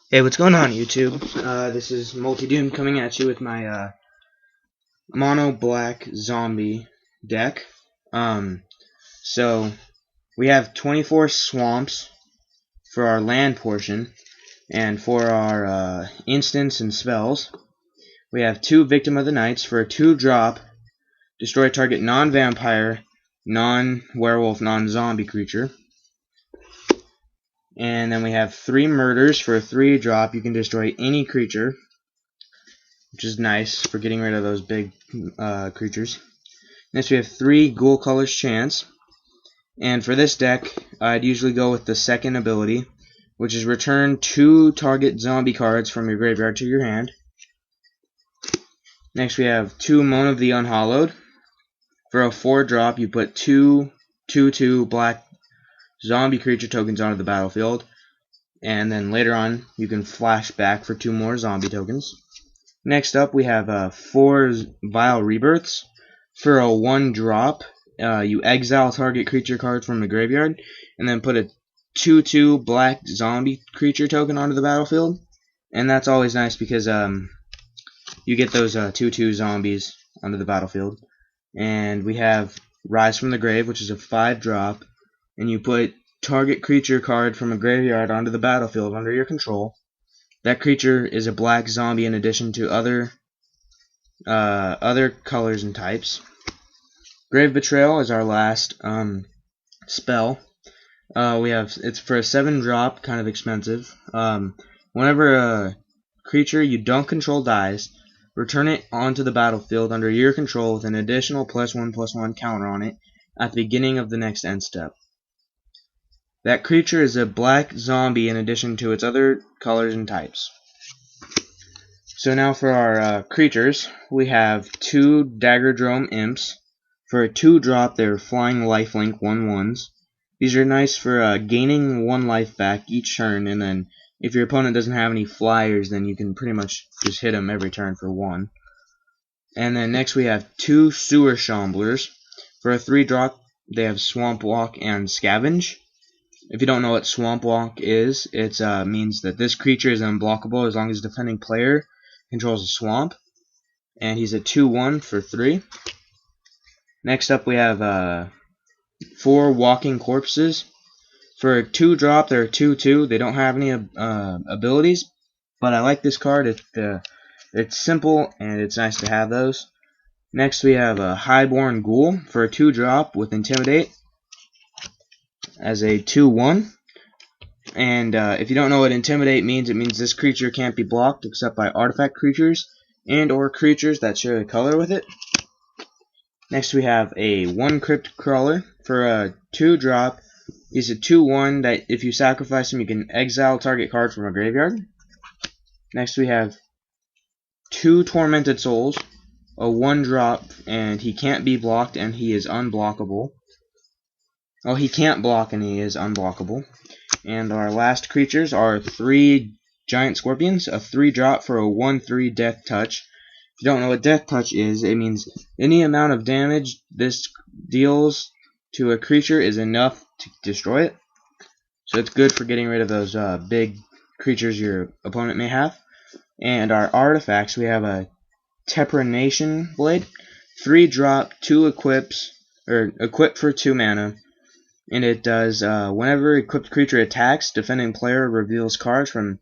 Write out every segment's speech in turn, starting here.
Hey, what's going on, YouTube? This is Multi-Doom coming at you with my mono black zombie deck. So we have 24 swamps for our land portion, and for our instants and spells, we have 2 Victim of the Nights for a 2-drop, destroy target non-vampire, non-werewolf, non-zombie creature. And then we have 3 Murders for a 3-drop. You can destroy any creature, which is nice for getting rid of those big creatures. Next we have 3 Ghoul Colors Chance, and for this deck I'd usually go with the second ability, which is return 2 target zombie cards from your graveyard to your hand. Next we have 2 Moan of the Unhallowed. For a 4-drop you put 2 2/2 black zombie creature tokens onto the battlefield, and then later on you can flash back for 2 more zombie tokens. Next up we have 4 Vile Rebirths. For a 1-drop, you exile target creature card from the graveyard, and then put a 2/2 black zombie creature token onto the battlefield. And that's always nice because you get those 2/2 zombies onto the battlefield. And we have Rise from the Grave, which is a 5-drop, and you put target creature card from a graveyard onto the battlefield under your control. That creature is a black zombie in addition to other colors and types. Grave Betrayal is our last spell. It's for a 7-drop, kind of expensive. Whenever a creature you don't control dies, return it onto the battlefield under your control with an additional +1/+1 counter on it at the beginning of the next end step. That creature is a black zombie in addition to its other colors and types. So now for our creatures, we have 2 Daggerdrome Imps. For a 2-drop, they're flying lifelink 1/1s. These are nice for gaining 1 life back each turn, and then if your opponent doesn't have any flyers, then you can pretty much just hit them every turn for 1. And then next we have 2 Sewer Shamblers. For a 3-drop, they have Swamp Walk and Scavenge. If you don't know what Swamp Walk is, it means that this creature is unblockable as long as the defending player controls a swamp. And he's a 2/1 for 3. Next up we have 4 Walking Corpses. For a 2-drop, they're 2/2. They don't have any abilities, but I like this card. It's simple and it's nice to have those. Next we have a Highborn Ghoul for a 2-drop with Intimidate as a 2/1. And if you don't know what Intimidate means, it means this creature can't be blocked except by artifact creatures and or creatures that share a color with it. Next we have a 1 Crypt Crawler for a 2-drop. He's a 2/1 that if you sacrifice him, you can exile target card from a graveyard. Next we have 2 Tormented Souls, a 1-drop, and he can't be blocked and he is unblockable. Well, he can't block and he is unblockable. And our last creatures are 3 Giant Scorpions, a 3-drop for a 1/3 Death Touch. If you don't know what Death Touch is, it means any amount of damage this deals to a creature is enough to destroy it. So it's good for getting rid of those big creatures your opponent may have. And our artifacts, we have a Teprination Blade, 3-drop, 2 equips, or equip for 2 mana. And it does, whenever equipped creature attacks, defending player reveals cards from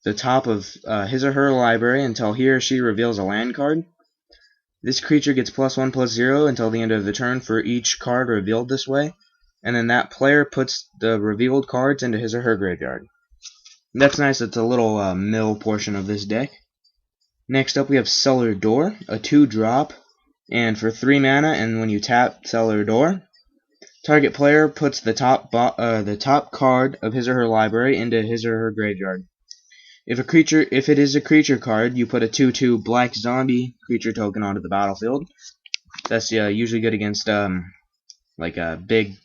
the top of his or her library until he or she reveals a land card. This creature gets +1/+0 until the end of the turn for each card revealed this way, and then that player puts the revealed cards into his or her graveyard. And that's nice. It's a little mill portion of this deck. Next up we have Cellar Door, a 2-drop, and for 3 mana, and when you tap Cellar Door, target player puts the top card of his or her library into his or her graveyard. If it is a creature card, you put a 2/2 black zombie creature token onto the battlefield. That's usually good against big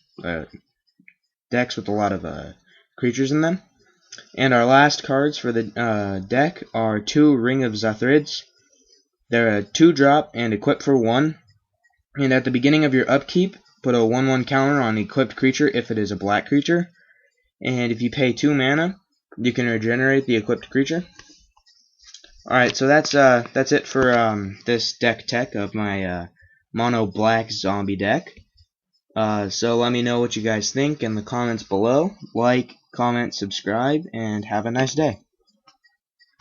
decks with a lot of creatures in them. And our last cards for the deck are 2 Ring of Zethrids. They're a 2-drop and equip for 1. And at the beginning of your upkeep, put a 1/1 counter on equipped creature if it is a black creature. And if you pay 2 mana, you can regenerate the equipped creature. Alright, so that's it for this deck tech of my mono black zombie deck. So let me know what you guys think in the comments below. Like, comment, subscribe, and have a nice day.